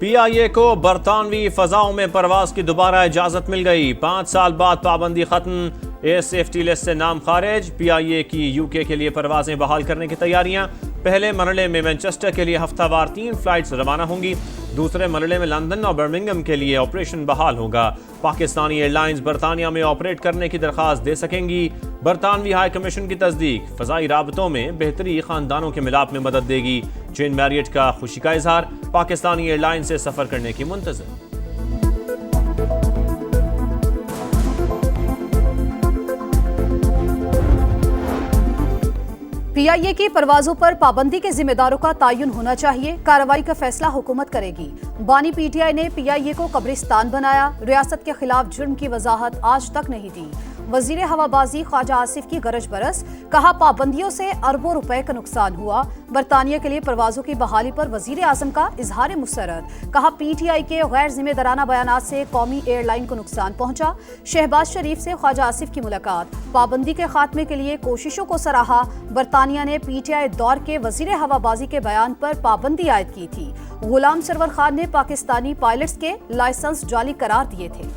PIA को बरतानवी फजाओं में परवाज की दोबारा इजाजत मिल गई। 5 साल बाद पाबंदी खत्म, एयर सेफ्टी लिस्ट से नाम खारिज। PIA की UK के लिए परवाजें बहाल करने की तैयारियां। पहले मरहले में मैनचेस्टर के लिए हफ्तावार 3 फ्लाइट्स रवाना होंगी। दूसरे मरहले में लंदन और बर्मिंघम के लिए ऑपरेशन बहाल होगा। पाकिस्तानी एयरलाइंस बरतानिया में ऑपरेट करने की दरख्वास्त दे सकेंगी। बरतानवी हाई कमीशन की तस्दीक, फ़ज़ाई राबतों में बेहतरी ख़ानदानों के मिलाप में मदद देगी। जेन मैरियट का खुशी का इजहार, पाकिस्तानी एयरलाइन से सफ़र करने की मुंतज़र। PIA की परवाजों पर पाबंदी के जिम्मेदारों का तयन होना चाहिए। कार्रवाई का फैसला हुकूमत करेगी। बानी PTI ने PIA को कब्रिस्तान बनाया। रियासत के खिलाफ जुर्म की वजाहत आज तक नहीं दी। वजीर हवाबाजी ख्वाजा आसिफ की गरज बरस, कहा पाबंदियों से अरबों रुपए का नुकसान हुआ। बरतानिया के लिए परवाजों की बहाली पर वजीर आजम का इजहार मुसरत, कहा PTI के गैर जिम्मेदाराना बयानात से कौमी एयरलाइन को नुकसान पहुंचा। शहबाज शरीफ से ख्वाजा आसिफ की मुलाकात, पाबंदी के खात्मे के लिए कोशिशों को सराहा। बरतानिया ने PTI दौर के वजीर हवाबाजी के बयान पर पाबंदी आयद की थी। गुलाम सरवर खान ने पाकिस्तानी पायलट्स के लाइसेंस जाली करार दिए थे।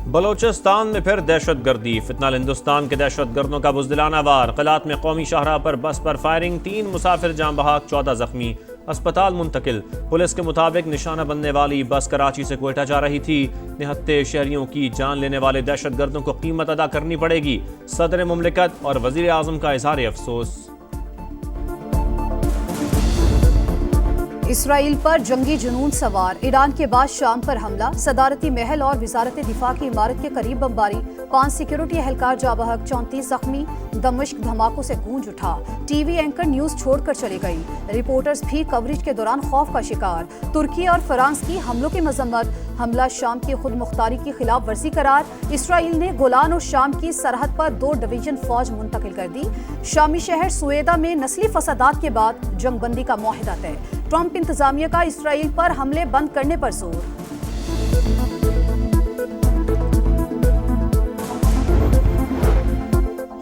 बलोचिस्तान में फिर दहशतगर्दी, फितनाल हिंदुस्तान के दहशतगर्दों का बुज़दिलाना वार। क़िलात में कौमी शाहराह पर बस पर फायरिंग, 3 मुसाफिर जाँ बहक, 14 जख्मी, अस्पताल मुंतकिल। पुलिस के मुताबिक निशाना बनने वाली बस कराची से क्वेटा जा रही थी। निहत्ते शहरियों की जान लेने वाले दहशतगर्दों को कीमत अदा करनी पड़ेगी। सदर मुमलिकत और वजीर आजम का इजहार अफसोस। इसराइल पर जंगी जुनून सवार, ईरान के बाद शाम पर हमला। सदारती महल और वजारत दिफा की इमारत के करीब बमबारी, 5 सिक्योरिटी एहलकार जाँ बहक, 34 जख्मी। दमिश्क धमाकों से गूंज उठा। TV एंकर न्यूज छोड़कर चली गई। रिपोर्टर्स भी कवरेज के दौरान खौफ का शिकार। तुर्की और फ्रांस की हमलों की मजम्मत, हमला शाम की खुद मुख्तारी की खिलाफ वर्जी करार। इसराइल ने गोलान और शाम की सरहद पर 2 डिवीजन फौज मुंतकिल कर दी। शामी शहर सुएदा में नस्ली फसादात के बाद जंगबंदी का मुआहिदा तय। ट्रंप इंतजामिया का इसराइल पर हमले बंद करने पर जोर।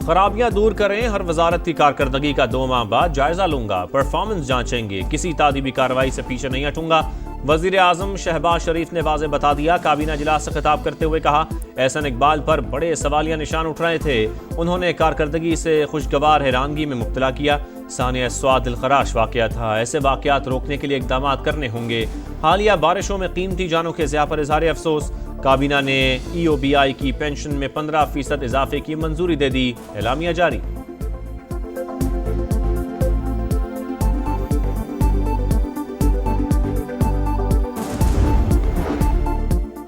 खराबियां दूर करें, हर वजारत की कारकर्दगी का 2 माह बाद जायजा लूंगा। परफॉर्मेंस जांचेंगे, किसी तादीबी कार्रवाई से पीछे नहीं हटूंगा। वजीर आजम शहबाज शरीफ ने वाज़ेह बता दिया। काबीना इजलास से खिताब करते हुए कहा, एहसन इकबाल पर बड़े सवालिया निशान उठ रहे थे। उन्होंने कारकर्दगी से खुशगवार हैरानगी में मुब्तला किया। सानिया स्वाद दिलखराश वाकया था। ऐसे वाकयात रोकने के लिए इकदाम करने होंगे। हालिया बारिशों में कीमती जानों के ज़िया पर इजहार अफसोस। काबीना ने EOBI की पेंशन में 15% इजाफे की मंजूरी दे दी। एलामिया जारी।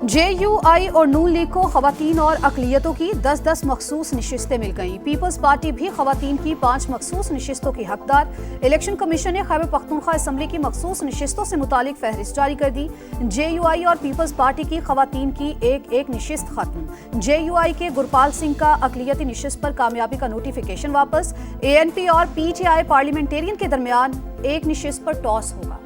JUI और नून लीग को खवातीन और अकलियतों की 10-10 मखसूस नशिस्तें मिल गईं। पीपल्स पार्टी भी खवातीन की 5 मखसूस नशिस्तों की हकदार। इलेक्शन कमीशन ने खैबर पख्तूनख्वा असम्बली की मखसूस नशिस्तों से मुतालिक फहरिस्त जारी कर दी। JUI और पीपल्स पार्टी की खवातीन की एक नशिस्त खत्म। JUI के गुरपाल सिंह का अकलियती नशिस्त पर कामयाबी का नोटिफिकेशन वापस। ANP और PTI पार्लियामेंटेरियन के दरमियान एक नशिस्त पर टॉस होगा।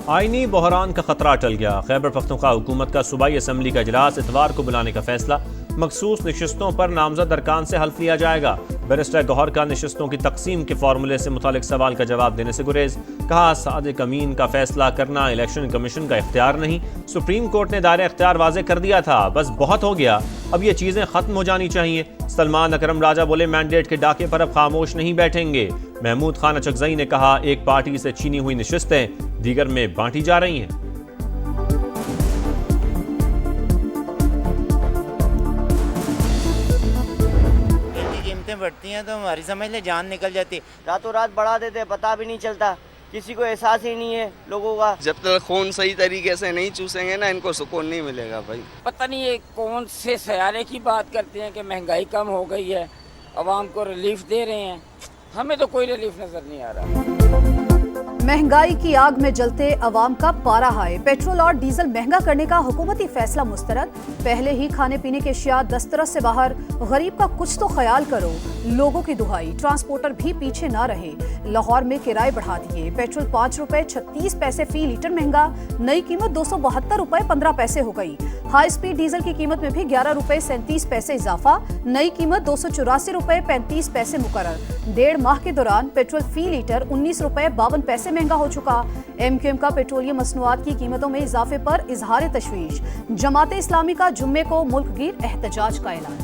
आईनी बहरान का खतरा टल गया। खैबर पख्तूनख्वा हुकूमत का सूबाई असम्बली का इजलास इतवार को बुलाने का फैसला। मखसूस नशिस्तों पर नामजद अरकान से हल्फ लिया जाएगा। बैरिस्टर गौहर का नशिस्तों की तकसीम के फार्मूले से मुतालिक सवाल का जवाब देने से गुरेज। कहा, सादिक अमीन का फैसला करना इलेक्शन कमीशन का इख्तियार नहीं। सुप्रीम कोर्ट ने दायरा इख्तियार वाजे कर दिया था, बस बहुत हो गया, अब ये चीजें खत्म हो जानी चाहिए। सलमान अकरम राजा बोले, मैंडेट के डाके पर अब खामोश नहीं बैठेंगे। महमूद खान अचकजई ने कहा, एक पार्टी से छीनी हुई नशिस्तें दीगर में बांटी जा रही हैं। कीमतें बढ़ती हैं तो हमारी समझ ले जान निकल जाती। रातों रात बढ़ा देते, पता भी नहीं चलता, किसी को एहसास ही नहीं है लोगों का। जब तक खून सही तरीके से नहीं चूसेंगे ना, इनको सुकून नहीं मिलेगा भाई। पता नहीं ये कौन से सयारे की बात करते हैं कि महंगाई कम हो गई है, आवाम को रिलीफ दे रहे हैं। हमें तो कोई रिलीफ नजर नहीं आ रहा। महंगाई की आग में जलते अवाम का पारा हाय। पेट्रोल और डीजल महंगा करने का हुकूमती फैसला मुस्तरद। पहले ही खाने पीने के अशिया दस्तरस से बाहर, गरीब का कुछ तो ख्याल करो। लोगों की दुहाई, ट्रांसपोर्टर भी पीछे ना रहे। लाहौर में किराए बढ़ा दिए। पेट्रोल 5 रुपए 36 पैसे फी लीटर महंगा। नई कीमत 272 रुपए 15 पैसे हो गई। हाई स्पीड डीजल की कीमत में भी 11 रुपए 37 पैसे इजाफा, नई कीमत 284 रुपए 35 पैसे मुकर्रर। 1.5 माह के दौरान पेट्रोल फी लीटर 19 रुपए 52 पैसे महंगा हो चुका। MQM का पेट्रोलियम मसनूआत की कीमतों में इजाफे पर इजहार तशवीश। जमाते इस्लामी का जुम्मे को मुल्कगीर एहतजाज का ऐलान।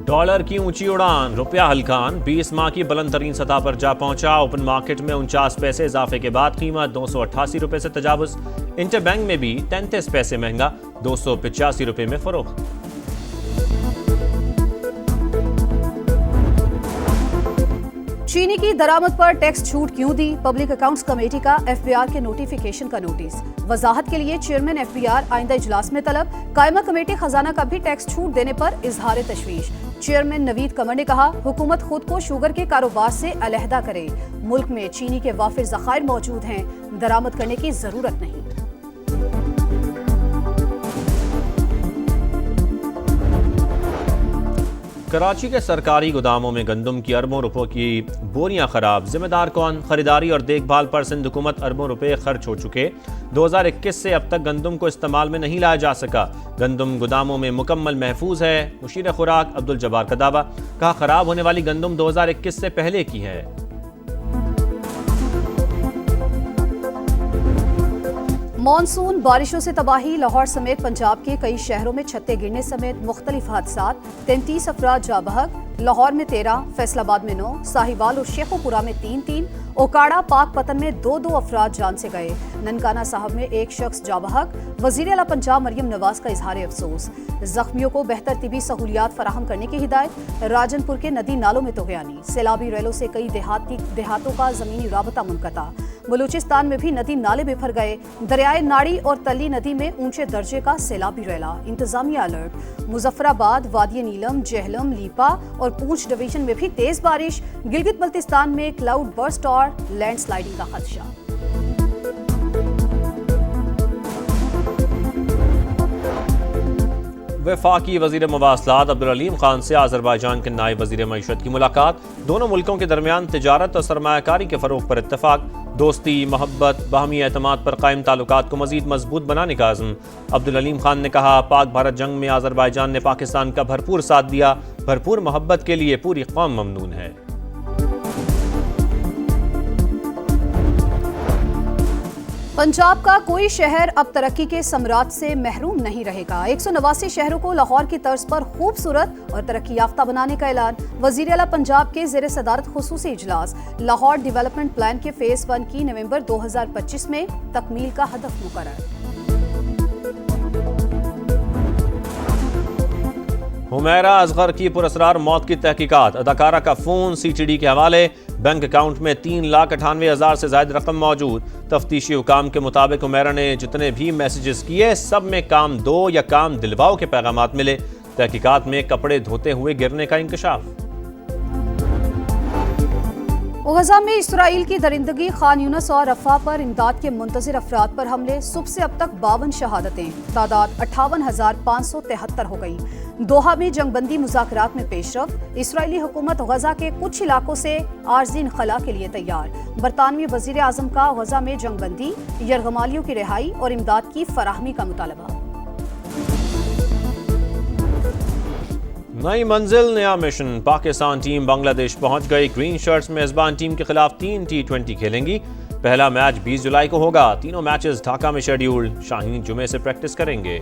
डॉलर की ऊंची उड़ान, रुपया हल्कान 20 माह की बुलंद तरीन सतह पर जा पहुंचा। ओपन मार्केट में 49 पैसे इजाफे के बाद कीमत 288 रुपए से तजावुज। इंटरबैंक में भी 33 पैसे महंगा 285 रुपए में फरोख्त। चीनी की दरामद पर टैक्स छूट क्यों दी? पब्लिक अकाउंट्स कमेटी का FBR के नोटिफिकेशन का नोटिस। वजाहत के लिए चेयरमैन FBR आइंदा इजलास में तलब। कायमा कमेटी खजाना का भी टैक्स छूट देने पर इजहार तशवीश। चेयरमैन नवीद कमर ने कहा, हुकूमत खुद को शुगर के कारोबार से अलहदा करे। मुल्क में चीनी के वाफिर ज़खायर मौजूद हैं, दरामद करने की जरूरत नहीं। कराची के सरकारी गोदामों में गंदम की अरबों रुपयों की बोरियां खराब, जिम्मेदार कौन? खरीदारी और देखभाल पर सिंध हुकूमत अरबों रुपए खर्च हो चुके। 2021 से अब तक गंदम को इस्तेमाल में नहीं लाया जा सका। गंदम गोदामों में मुकम्मल महफूज है। मुशीर खुराक अब्दुल जब्बार का दावा, कहा खराब होने वाली गंदम 2021 से पहले की है। मॉनसून बारिशों से तबाही, लाहौर समेत पंजाब के कई शहरों में छत्ते गिरने समेत मुख्तलिफ हादसात। 33 अफराद जा बहक, लाहौर में 13, फैसलाबाद में 9, साहिवाल और शेखोपुरा में 3, ओकाड़ा पाक पतन में 2 अफराद जान से गए। ननकाना साहब में 1 शख्स जा बहक। वजीर आला पंजाब मरियम नवाज का इजहार अफसोस। जख्मियों को बेहतर तिबी सहूलियात फराहम करने की हिदायत। राजनपुर के नदी नालों में तोगयानी, सैलाबी रेलों से कई देहातों का जमीनी राबता मुनक़ता। बलूचिस्तान में भी नदी नाले बिफर गए। दरियाए नाड़ी और तली नदी में ऊंचे दर्जे का सैलाबी रैला, इंतजामिया अलर्ट। मुजफ्फराबाद, वादिय नीलम, जेहलम, लीपा और पूंछ डिवीजन में भी तेज बारिश। गिलगित बल्तिस्तान में क्लाउड बर्स्ट और लैंडस्लाइडिंग का खदशा। वफाकी वजीर मवासलात अब्दुल अलीम खान से आज़रबाईजान के नायब वजीर मईशत की मुलाकात। दोनों मुल्कों के दरमियान तिजारत और सरमायाकारी के फ़रोग़ पर इत्तफाक। दोस्ती, मोहब्बत, बाहमी एतमाद पर कायम ताल्लुकात को मज़ीद मजबूत बनाने का अज़्म। अब्दुल अलीम खान ने कहा, पाक भारत जंग में आज़रबाईजान ने पाकिस्तान का भरपूर साथ दिया। भरपूर मोहब्बत के लिए पूरी कौम ममनून है। पंजाब का कोई शहर अब तरक्की के सम्राट से महरूम नहीं रहेगा। 189 शहरों को लाहौर की तर्ज पर खूबसूरत और तरक्की याफ्ता बनाने का ऐलान। वज़ीर आला पंजाब के ज़ेर सदारत खुसूसी इजलास। लाहौर डेवलपमेंट प्लान के फेज़ 1 की नवंबर 2025 में तकमील का हदफ मुकर्रर। हुमैरा असगर की पुरस्रार मौत की तहकीकात। अदाकारा का फोन CTD के हवाले। बैंक अकाउंट में 3,98,000 से ज्यादा रकम मौजूद। तफ्तीशी हुकाम के मुताबिक हुमैरा ने जितने भी मैसेजेस किए सब में काम दो या काम दिलवाओ के पैगामात मिले। तहकीकात में कपड़े धोते हुए गिरने का इंकशाफ। गजा में इसराइल की दरिंदगी, खान यूनस और रफा पर इमदाद के मुंतज़िर अफराद पर हमले। सुबह से अब तक 52 शहादतें, तादाद 58,573 हो गई। दोहा में जंगबंदी मुज़ाकरात में पेशरफ। इसराइली हुकूमत गजा के कुछ इलाकों से आर्जी इनखला के लिए तैयार। बरतानवी वज़ीर आज़म का गजा में जंगबंदी, यरगमालियों की रिहाई और इमदाद की फराहमी का मुतालबा। नई मंजिल, नया मिशन। पाकिस्तान टीम बांग्लादेश पहुंच गई। ग्रीन शर्ट्स मेजबान टीम के खिलाफ 3 T20 खेलेंगी। पहला मैच 20 जुलाई को होगा। तीनों मैचेस ढाका में शेड्यूल्ड। शाहीन जुमे से प्रैक्टिस करेंगे।